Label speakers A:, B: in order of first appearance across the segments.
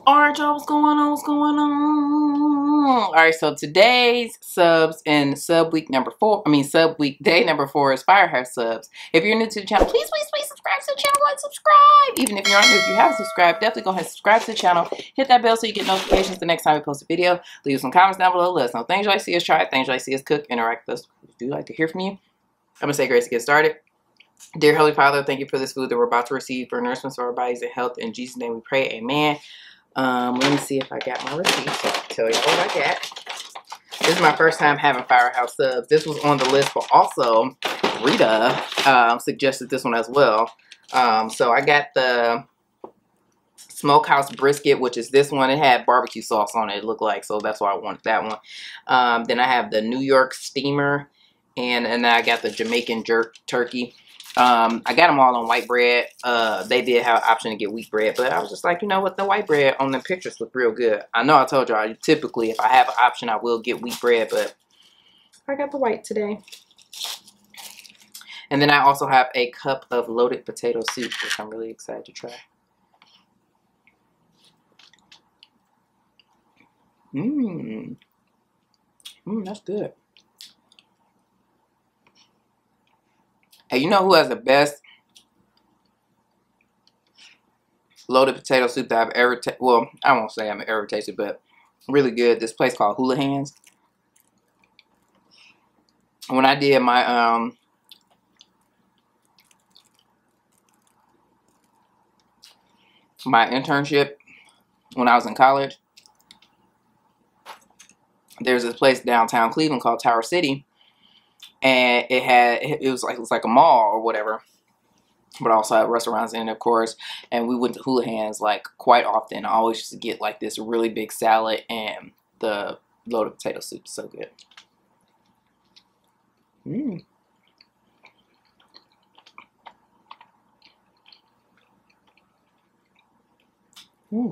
A: Alright, y'all, what's going on? What's going on? Alright, so today's subs in sub week number 4, sub week day number 4 is Firehouse subs. If you're new to the channel, please subscribe to the channel and subscribe. Even if you're not new, if you haven't subscribed, definitely go ahead and subscribe to the channel. Hit that bell so you get notifications the next time we post a video. Leave some comments down below. Let us know things you like to see us try, things you like to see us cook, interact with us. We do like to hear from you. I'm going to say grace to get started. Dear Holy Father, thank you for this food that we're about to receive for nourishment of our bodies and health. In Jesus' name we pray, amen. Let me see if I got my receipt so I can tell you what I got. This is my first time having Firehouse subs. This was on the list, but also Rita suggested this one as well. So I got the Smokehouse Brisket, which is this one. It had barbecue sauce on it, it looked like, so that's why I wanted that one. Then I have the New York Steamer, and then I got the Jamaican Jerk Turkey. I got them all on white bread. They did have an option to get wheat bread, but I was just like, you know what, the white bread on the pictures look real good. I know I told y'all, typically if I have an option, I will get wheat bread, but I got the white today. And then I also have a cup of loaded potato soup, which I'm really excited to try. That's good. Hey, you know who has the best loaded potato soup that I've ever tasted? Well, I won't say I've ever tasted, but really good. This place called Hula Hands. When I did my my internship when I was in college, there's this place downtown Cleveland called Tower City, and it was like a mall or whatever, but also had restaurants in it, of course. And we went to Hula Hands like quite often. I always used to get like this really big salad and the loaded potato soup. So good.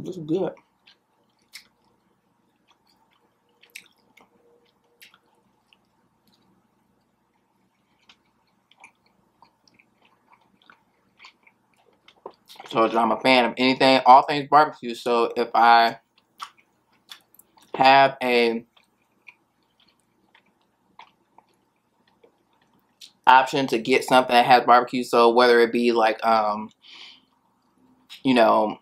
A: This is good. I told you I'm a fan of anything, all things barbecue. So if I have a option to get something that has barbecue, so whether it be like you know,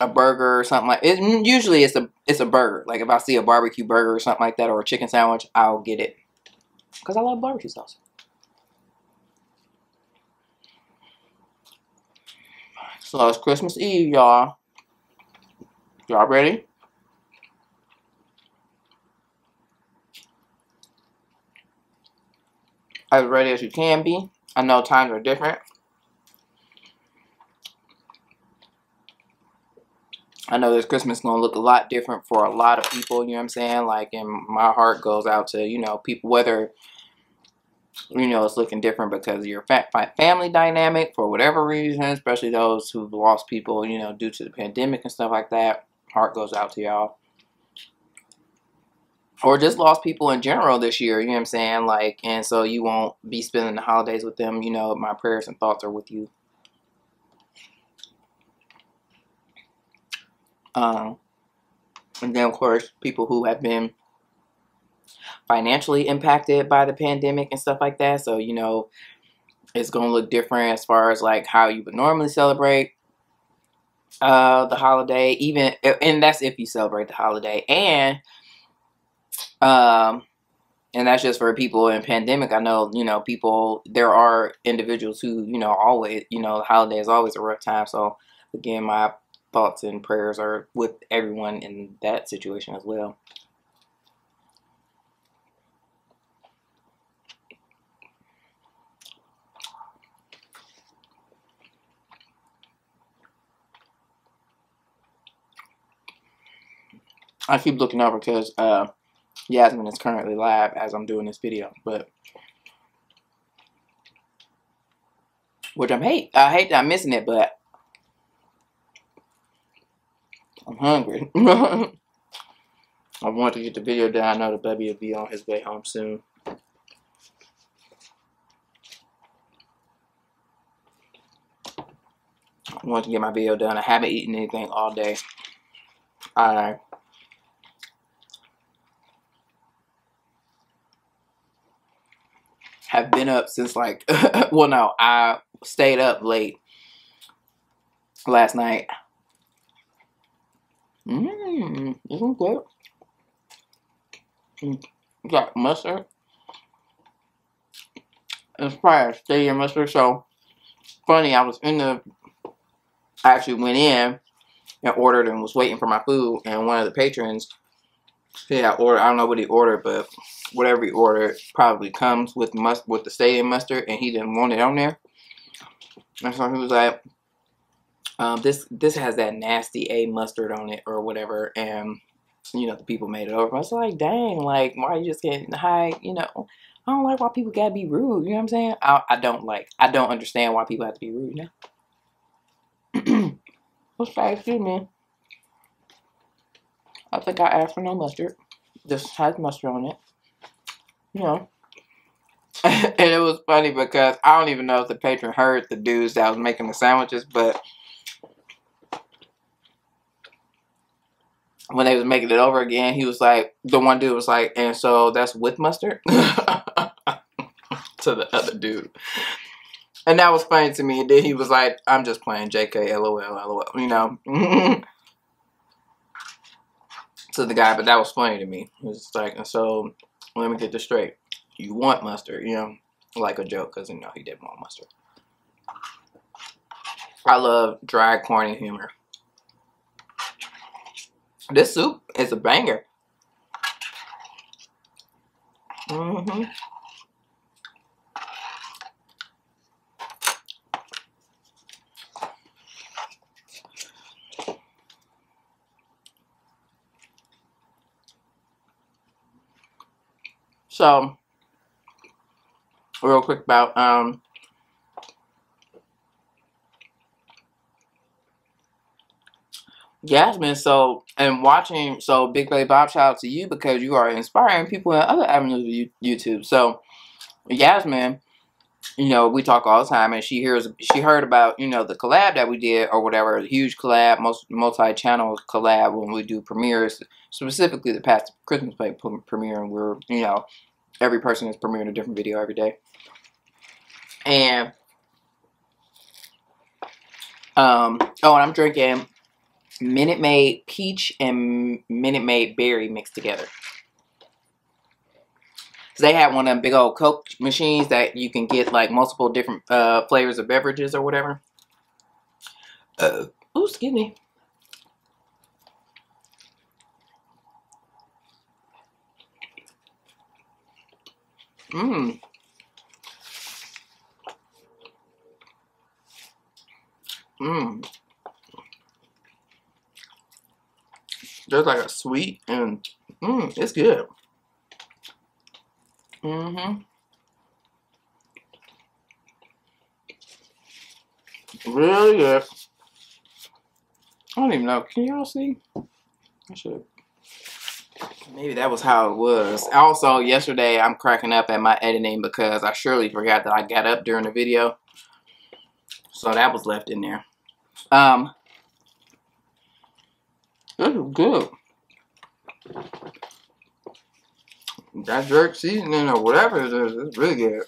A: a burger or something like it, usually it's a burger. Like if I see a barbecue burger or something like that, or a chicken sandwich, I'll get it because I love barbecue sauce. So it's Christmas Eve, y'all. Y'all ready? As ready as you can be. I know times are different. I know this Christmas is going to look a lot different for a lot of people, you know what I'm saying? Like, and my heart goes out to, you know, people, whether, you know, it's looking different because of your family dynamic for whatever reason, especially those who've lost people, you know, due to the pandemic and stuff like that. Heart goes out to y'all. Or just lost people in general this year, you know what I'm saying? Like, and so you won't be spending the holidays with them, you know, my prayers and thoughts are with you. And then, of course, people who have been financially impacted by the pandemic and stuff like that. So, you know, it's going to look different as far as like how you would normally celebrate the holiday, even, and that's if you celebrate the holiday. And that's just for people in pandemic. I know, you know, people, there are individuals who, you know, always, you know, the holiday is always a rough time. So again, my thoughts and prayers are with everyone in that situation as well. I keep looking over because Yasmin is currently live as I'm doing this video, but which I hate that I'm missing it, but I'm hungry. I want to get the video done. I know the baby will be on his way home soon. I want to get my video done. I haven't eaten anything all day. I have been up since like, well, no, I stayed up late last night. Isn't good. Got mustard. It's probably stadium mustard. So funny, I actually went in and ordered and was waiting for my food, and one of the patrons, I don't know what he ordered, but whatever he ordered probably comes with the stadium mustard, and he didn't want it on there. And so he was like, this has that nasty A mustard on it or whatever, and you know, the people made it over. I was like, dang, like, why are you just getting high? You know, I don't like why people gotta be rude. You know what I'm saying? I don't understand why people have to be rude now. What's that? Excuse me. I think I asked for no mustard. This has mustard on it. You know. And it was funny because I don't even know if the patron heard the dudes that was making the sandwiches, but when they was making it over again, he was like, the one dude was like, and so that's with mustard? To the other dude. And that was funny to me. And then he was like, I'm just playing JK, LOL, LOL, you know. To the guy, but that was funny to me. It was like, and so let me get this straight. You want mustard, you know, like a joke, because, you know, he didn't want mustard. I love dry, corny humor. This soup is a banger. So, real quick about Yasmin. So, and watching, so Big Baby Bob, shout out to you because you are inspiring people in other avenues of YouTube. So, Yasmin, you know, we talk all the time, and she heard about, you know, the collab that we did or whatever, a huge collab, multi-channel collab when we do premieres, specifically the past Christmas Play premiere, and we're, you know, every person is premiering a different video every day. And, and I'm drinking Minute Maid Peach and Minute Maid Berry mixed together. So they had one of them big old Coke machines that you can get like multiple different flavors of beverages or whatever. Ooh, excuse me. There's like a sweet and it's good. Really good. I don't even know. Can y'all see? I should. Maybe that was how it was. Also, yesterday I'm cracking up at my editing because I surely forgot that I got up during the video. So that was left in there. This is good. That jerk seasoning or whatever it is, it's really good.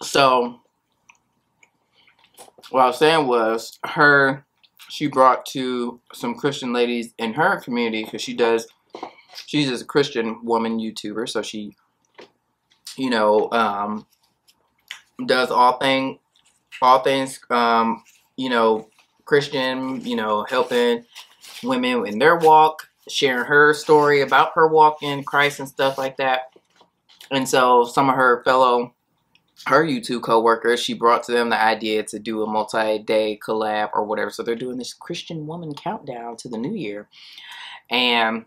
A: So, what I was saying was, she brought to some Christian ladies in her community, because she's just a Christian woman YouTuber, so she, you know, does all things, you know, Christian, you know, helping women in their walk, sharing her story about her walk in Christ and stuff like that. And so some of her YouTube co-workers, she brought to them the idea to do a multi-day collab or whatever. So they're doing this Christian woman countdown to the new year. And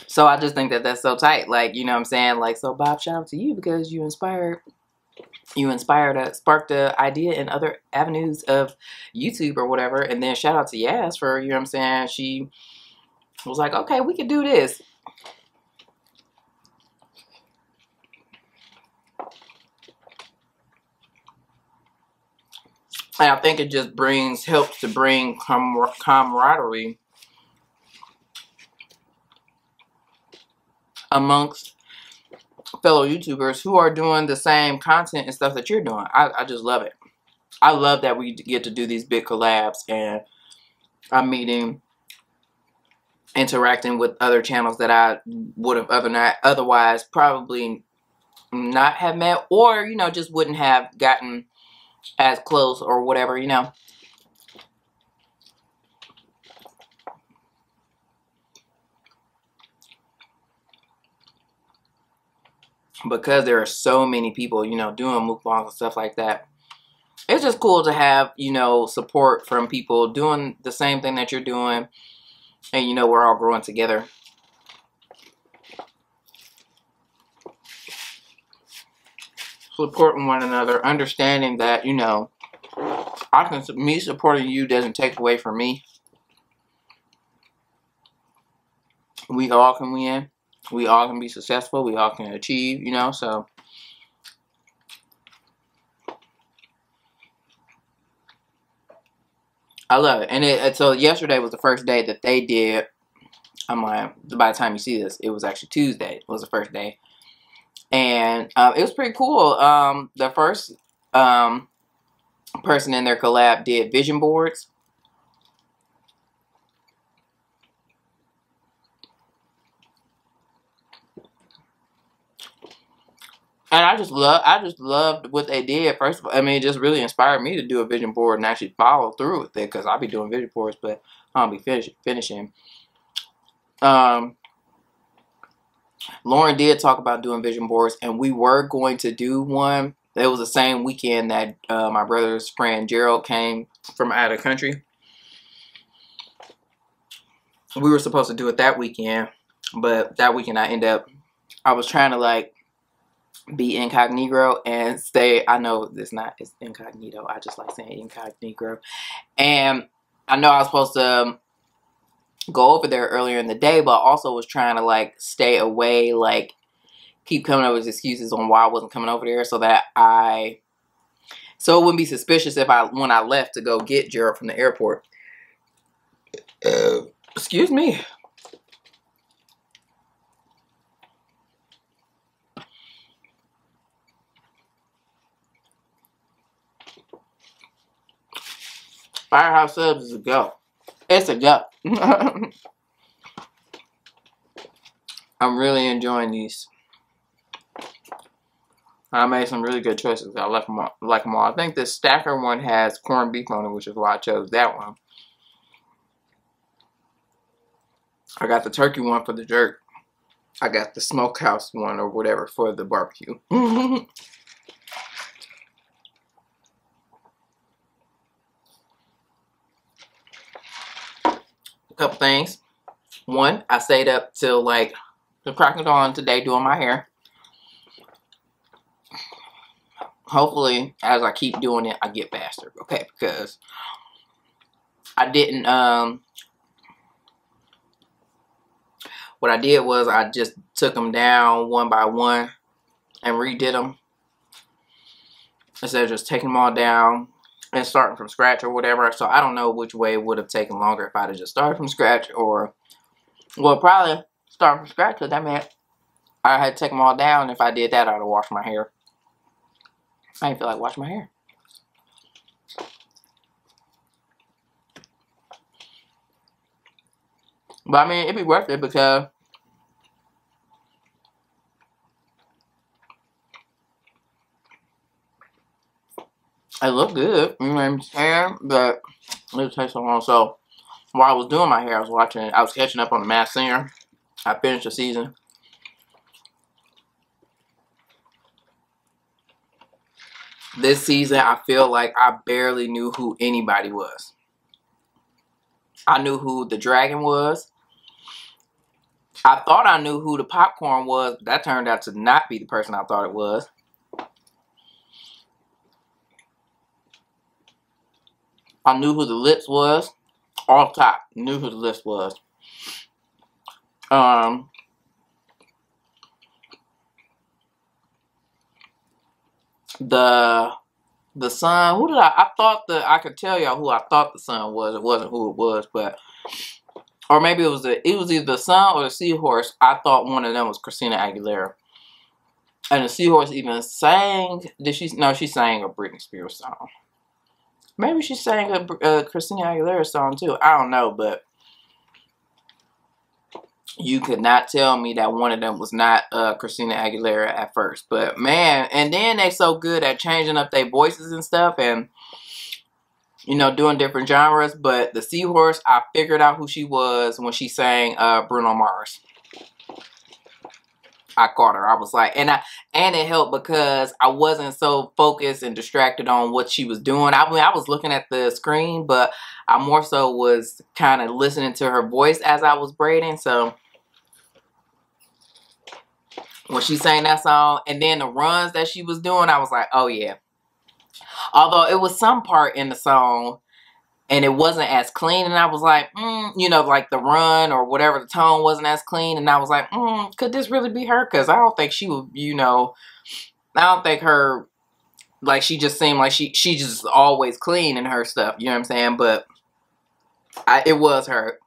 A: so I just think that that's so tight. Like, you know what I'm saying? Like, so Bob, shout out to you because you sparked the idea in other avenues of YouTube or whatever. And then shout out to Yas for, you know what I'm saying? She was like, okay, we could do this. And I think it just helps to bring camaraderie amongst fellow YouTubers who are doing the same content and stuff that you're doing. I just love it. I love that we get to do these big collabs, and I'm meeting, interacting with other channels that I would have otherwise probably not have met, or, you know, just wouldn't have gotten as close or whatever, you know. Because there are so many people, you know, doing mukbangs and stuff like that. It's just cool to have, you know, support from people doing the same thing that you're doing. And, you know, we're all growing together. Supporting one another. Understanding that, you know, me supporting you doesn't take away from me. We all can win. We all can be successful. We all can achieve, you know, so. I love it. And so yesterday was the first day that they did. I'm like, by the time you see this, it was actually Tuesday. It was the first day. And it was pretty cool. The first person in their collab did vision boards. And I just loved what they did. First of all, I mean, it just really inspired me to do a vision board and actually follow through with it, because I'll be doing vision boards, but I don't be finishing. Lauren did talk about doing vision boards, and we were going to do one. It was the same weekend that my brother's friend Gerald came from out of the country. We were supposed to do it that weekend, but that weekend I was trying to like be incognito and stay. I know it's incognito. I just like saying incognito. And I know I was supposed to go over there earlier in the day, but also was trying to like stay away, like keep coming up with excuses on why I wasn't coming over there, so it wouldn't be suspicious if when I left to go get Gerald from the airport. Excuse me. Firehouse subs is a go. It's a go. I'm really enjoying these. I made some really good choices. I like them all. I think the stacker one has corned beef on it, which is why I chose that one. I got the turkey one for the jerk. I got the smokehouse one or whatever for the barbecue. A couple things. One, I stayed up till like the crack of dawn today doing my hair. Hopefully, as I keep doing it, I get faster, okay? Because I didn't, what I did was I just took them down one by one and redid them. Instead of just taking them all down and starting from scratch or whatever. So I don't know which way it would have taken longer if I'd have just started from scratch, or, well, probably start from scratch, because that meant I had to take them all down. If I did that, I'd have washed my hair. I didn't feel like washing my hair. But I mean, it'd be worth it because it looked good. You know what I'm saying? But it would take so long. So while I was doing my hair, I was catching up on The Masked Singer. I finished the season. This season, I feel like I barely knew who anybody was. I knew who the dragon was. I thought I knew who the popcorn was, but that turned out to not be the person I thought it was. I knew who the lips was. Off top, knew who the lips was. The the son. Who did I thought I could tell y'all who I thought the son was. It wasn't who it was, but or maybe it was either the son or the seahorse. I thought one of them was Christina Aguilera. And the seahorse even sang. Did she? No, she sang a Britney Spears song. Maybe she sang a Christina Aguilera song too. I don't know, but you could not tell me that one of them was not Christina Aguilera at first. But man, and then they so good at changing up their voices and stuff, and you know, doing different genres. But the seahorse, I figured out who she was when she sang Bruno Mars. I caught her. I was like, and it helped because I wasn't so focused and distracted on what she was doing. I mean, I was looking at the screen, but I more so was kind of listening to her voice as I was braiding. So when she sang that song and then the runs that she was doing, I was like, oh yeah. Although it was some part in the song and it wasn't as clean, and I was like, you know, like the run or whatever, the tone wasn't as clean, and I was like, could this really be her? Because I don't think she would, you know, I don't think her, like, she just seemed like she just always clean in her stuff, you know what I'm saying? But it was her.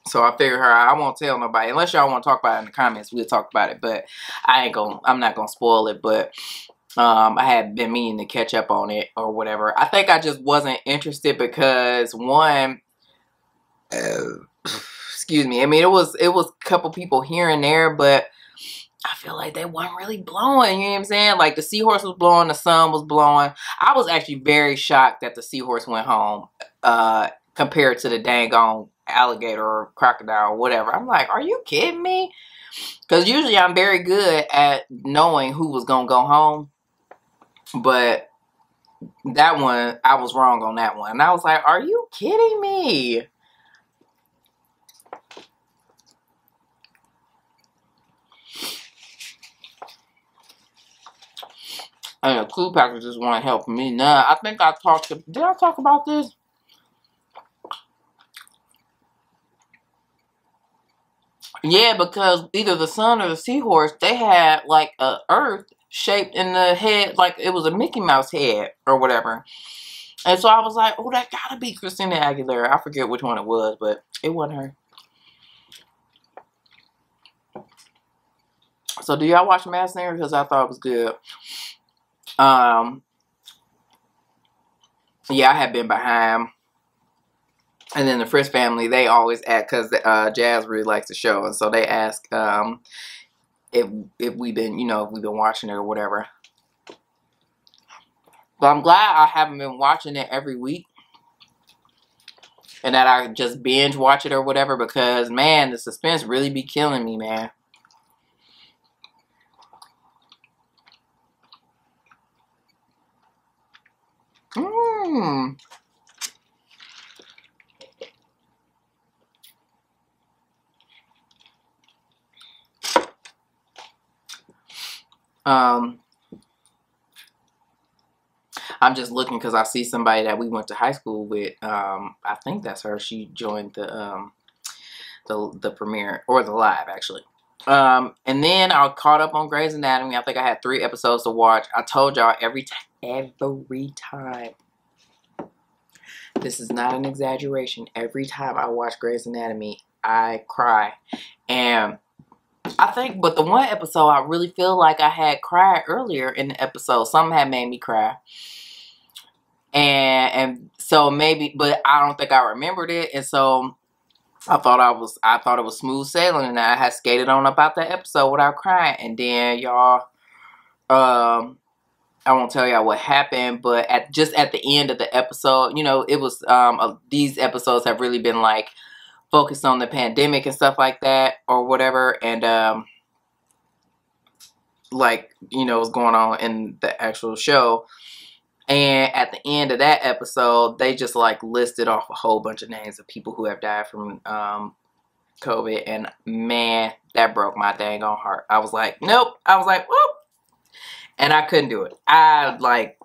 A: So I figured her, I won't tell nobody, unless y'all want to talk about it in the comments, we'll talk about it, but I'm not gonna spoil it, but I had been meaning to catch up on it or whatever. I think I just wasn't interested because one, excuse me. I mean, it was a couple people here and there, but I feel like they weren't really blowing. You know what I'm saying? Like the seahorse was blowing, the sun was blowing. I was actually very shocked that the seahorse went home compared to the dang on alligator or crocodile or whatever. I'm like, are you kidding me? Because usually I'm very good at knowing who was gonna go home. But that one, I was wrong on that one. And I was like, are you kidding me? And the clue packages want to help me. Nah, I think I talked to... Did I talk about this? Yeah, because either the sun or the seahorse, they had like a earth shaped in the head, like it was a Mickey Mouse head or whatever. And so I was like, oh, that gotta be Christina Aguilera. I forget which one it was, but it wasn't her. So do y'all watch Masked Singer? Because I thought it was good. Yeah, I had been behind. And then the Frisk family, they always ask, because Jazz really likes the show, and so they ask if we've been, you know, if we've been watching it or whatever. But I'm glad I haven't been watching it every week, and that I just binge watch it or whatever, because man, the suspense really be killing me, man. I'm just looking because I see somebody that we went to high school with. I think that's her. She joined the premiere, or the live actually. And then I caught up on Grey's Anatomy. I think I had 3 episodes to watch. I told y'all every time. This is not an exaggeration. Every time I watch Grey's Anatomy, I cry. And I think, but the one episode I really feel like I had cried earlier in the episode. Something had made me cry. And so maybe, but I don't think I remembered it. And so I thought it was smooth sailing, and I had skated on about that episode without crying. And then y'all, I won't tell y'all what happened, but just at the end of the episode, you know, it was, these episodes have really been like focused on the pandemic and stuff like that or whatever. And, like, you know, what's going on in the actual show. And at the end of that episode, they just like listed off a whole bunch of names of people who have died from COVID. And man, that broke my dang on heart. I was like, nope. I was like, whoop. And I couldn't do it. I like,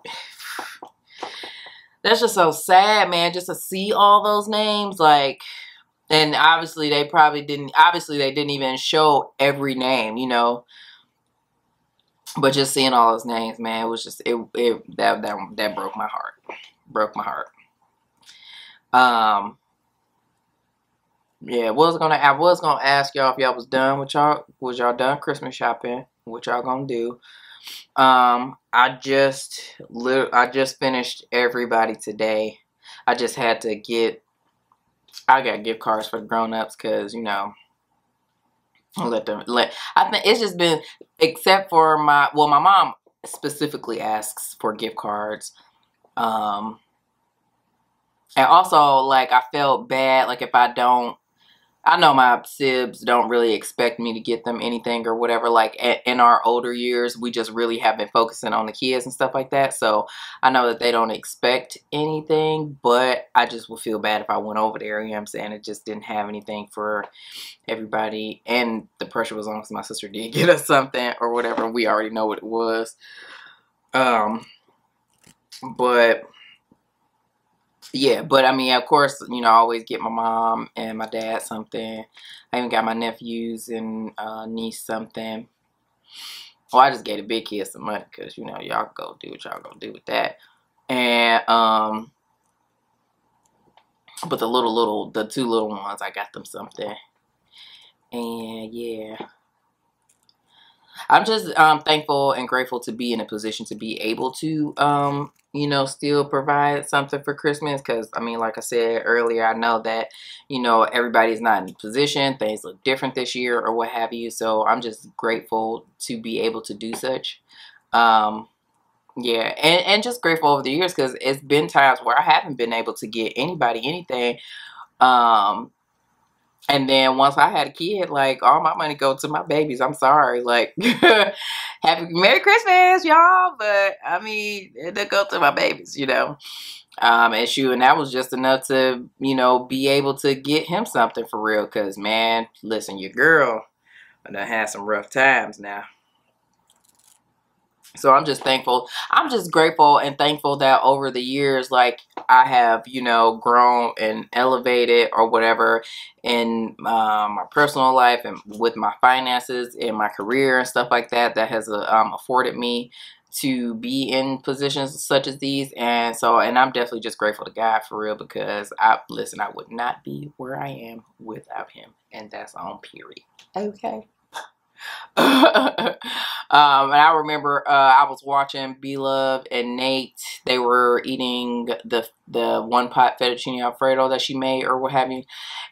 A: that's just so sad, man. Just to see all those names. Like, and obviously they probably didn't, obviously they didn't even show every name, you know. But just seeing all those names, man, it was just that broke my heart. Broke my heart. Yeah, I was gonna ask y'all if y'all was done with y'all done Christmas shopping? What y'all gonna do? I just finished everybody today. I just had to I got gift cards for the grown-ups because, you know, I think it's just been, except for my mom specifically asks for gift cards. And also, like, I felt bad, like, if I don't, I know my sibs don't really expect me to get them anything or whatever. Like, in our older years, we just really have been focusing on the kids and stuff like that. So I know that they don't expect anything, but I just would feel bad if I went over there, you know what I'm saying? It just didn't have anything for everybody. And the pressure was on because my sister did get us something or whatever. We already know what it was. But yeah, but I mean, of course, you know, I always get my mom and my dad something. I even got my nephews and niece something. Well, I just gave the big kids some money because, you know, y'all go do what y'all gonna do with that. And but the two little ones, I got them something. And yeah, I'm just thankful and grateful to be in a position to be able to you know, still provide something for Christmas. Because I mean, like I said earlier, I know that, you know, everybody's not in a position, things look different this year or what have you. So I'm just grateful to be able to do such. Yeah, and just grateful over the years because it's been times where I haven't been able to get anybody anything. And then once I had a kid, like, all my money go to my babies. I'm sorry. Like, Merry Christmas, y'all. But, I mean, it go to my babies, you know. And that was just enough to, you know, be able to get him something for real. Because, man, listen, your girl done had some rough times now. So I'm just thankful. I'm just grateful and thankful that over the years, like, I have, you know, grown and elevated or whatever in my personal life and with my finances and my career and stuff like that, that has afforded me to be in positions such as these. And so, and I'm definitely just grateful to God for real, because I would not be where I am without him. And that's on period. Okay. And I remember I was watching Beloved and Nate. They were eating the one pot fettuccine alfredo that she made or what have you,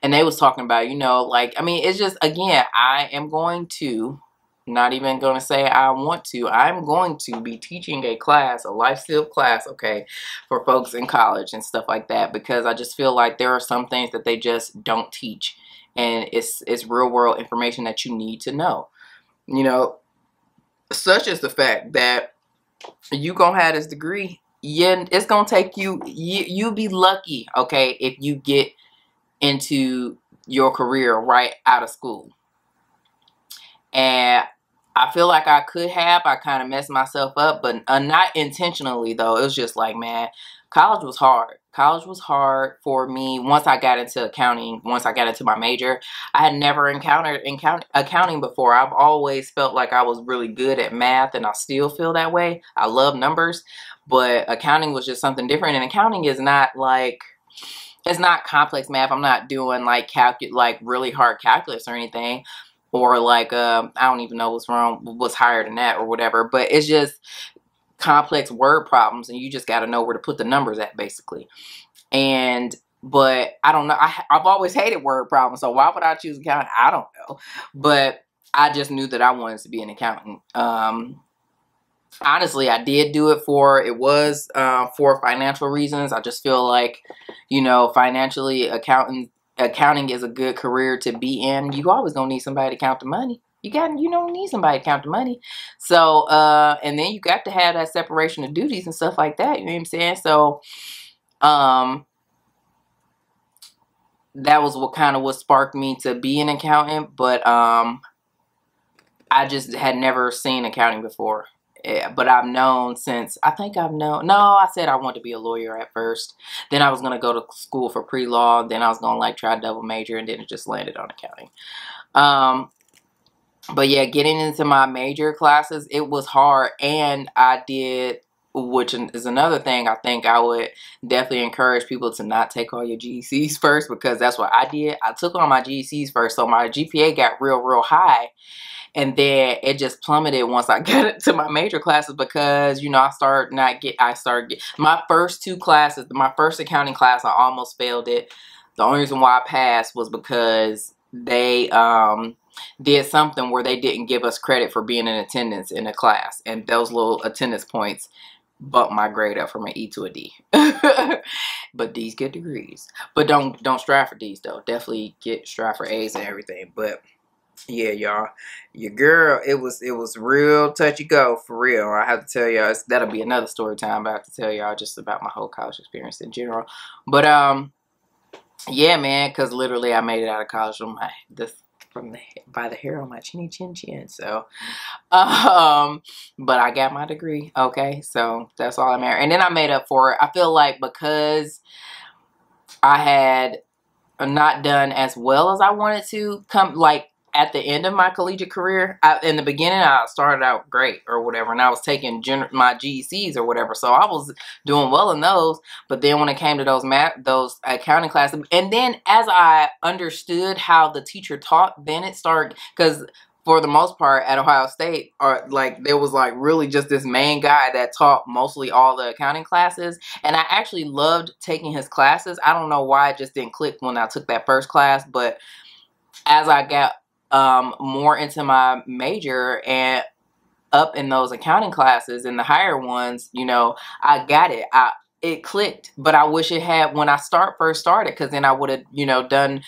A: and they was talking about, you know, like, I mean, it's just, again, I am going to, not even going to say I want to, I'm going to be teaching a class, a life skill class, okay, for folks in college and stuff like that, because I just feel like there are some things that they just don't teach, and it's real world information that you need to know. You know, such as the fact that you gonna have this degree, yeah, it's gonna take you'll be lucky, okay, if you get into your career right out of school. And I feel like I kind of messed myself up, but not intentionally though. It was just like, man, college was hard. College was hard for me once I got into accounting, once I got into my major. I had never encountered accounting before. I've always felt like I was really good at math, and I still feel that way. I love numbers, but accounting was just something different. And accounting is not like, it's not complex math. I'm not doing like really hard calculus or anything. Or like, I don't even know what's higher than that or whatever. But it's just complex word problems, and you just got to know where to put the numbers at, basically. But I don't know. I've always hated word problems, so why would I choose accounting? I don't know. But I just knew that I wanted to be an accountant. Honestly, I did do it for financial reasons. I just feel like, you know, financially, accounting is a good career to be in. You always gonna need somebody to count the money. You don't need somebody to count the money. So, and then you got to have that separation of duties and stuff like that. You know what I'm saying? So, that was what sparked me to be an accountant. But, I just had never seen accounting before. Yeah, but I've known since, I said I wanted to be a lawyer at first. Then I was going to go to school for pre-law. Then I was going to like try double major, and then it just landed on accounting. But yeah, getting into my major classes, it was hard. And I did, which is another thing I think I would definitely encourage people to not take all your GCs first, because that's what I did. I took all my GCs first, so my GPA got real high. And then it just plummeted once I got into my major classes, because, you know, I started my first 2 classes, my first accounting class, I almost failed it. The only reason why I passed was because they did something where they didn't give us credit for being in attendance in a class. And those little attendance points bumped my grade up from an E to a D. But D's get degrees. But don't strive for D's though. Definitely strive for A's and everything. But yeah, y'all, your girl, it was real touchy go, for real. I have to tell y'all, that'll be another story time, but I have to tell y'all just about my whole college experience in general. But yeah, man, because literally I made it out of college by the hair on my chinny chin chin. So but I got my degree, okay, so that's all that matters. And then I made up for it. I feel like because I had not done as well as I wanted to at the end of my collegiate career. In the beginning, I started out great or whatever, and I was taking my GCs or whatever, so I was doing well in those. But then when it came to those accounting classes, and then as I understood how the teacher taught, then it started, because for the most part at Ohio State, there was really just this main guy that taught mostly all the accounting classes, and I actually loved taking his classes. I don't know why it just didn't click when I took that first class, but as I got more into my major and up in those accounting classes and the higher ones, you know, I got it. It clicked, but I wish it had when I first started, because then I would have, you know, done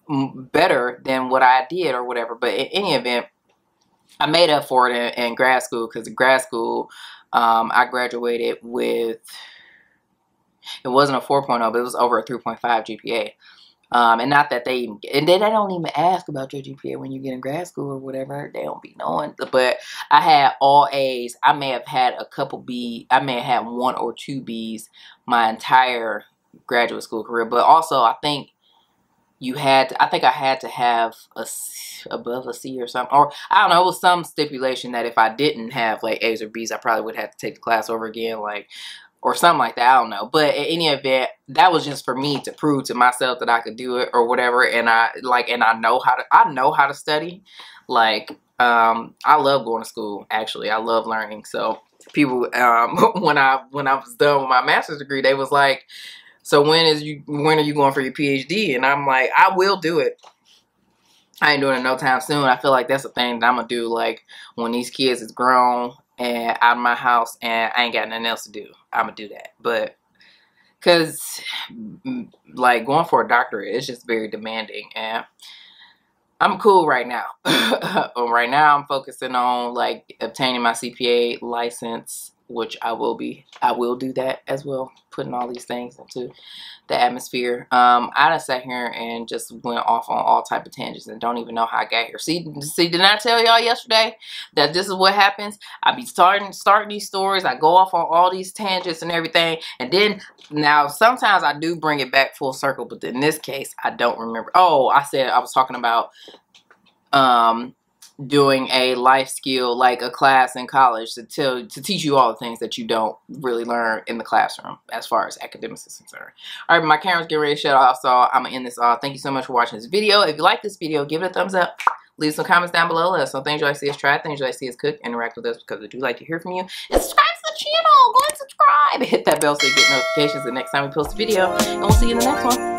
A: better than what I did or whatever. But in any event, I made up for it in grad school, because in grad school, I graduated with, it wasn't a 4.0, but it was over a 3.5 GPA. And not that they don't even ask about your GPA when you get in grad school or whatever. They don't be knowing. But I had all A's. I may have had a couple B's. I may have had 1 or 2 B's my entire graduate school career. But also, I think I had to have above a C or something. Or, I don't know, it was some stipulation that if I didn't have, like, A's or B's, I probably would have to take the class over again, like, or something like that. I don't know. But in any event, that was just for me to prove to myself that I could do it or whatever. And I know how to study. Like, I love going to school, actually. I love learning. So people, when I was done with my master's degree, they was like, so when are you going for your PhD? And I'm like, I will do it. I ain't doing it no time soon. I feel like that's the thing that I'm gonna do, like, when these kids is grown and out of my house and I ain't got nothing else to do. I'm gonna do that. But because, like, going for a doctorate is just very demanding, and I'm cool right now. Right now I'm focusing on, like, obtaining my CPA license, which I will do that as well, putting all these things into the atmosphere. I done sat here and just went off on all type of tangents and don't even know how I got here. See, did I tell y'all yesterday that this is what happens? I be starting these stories, I go off on all these tangents and everything, and then now sometimes I do bring it back full circle, but in this case I don't remember. Oh, I said I was talking about doing a life skill, like a class in college to teach you all the things that you don't really learn in the classroom as far as academics is concerned. All right, my camera's getting ready to shut off, so I'm gonna end this off. Thank you so much for watching this video. If you like this video, give it a thumbs up. Leave some comments down below. Let us know things you like to see us try, things you like to see us cook, interact with us, because we do like to hear from you. And subscribe to the channel. Go and subscribe. Hit that bell so you get notifications the next time we post a video. And we'll see you in the next one.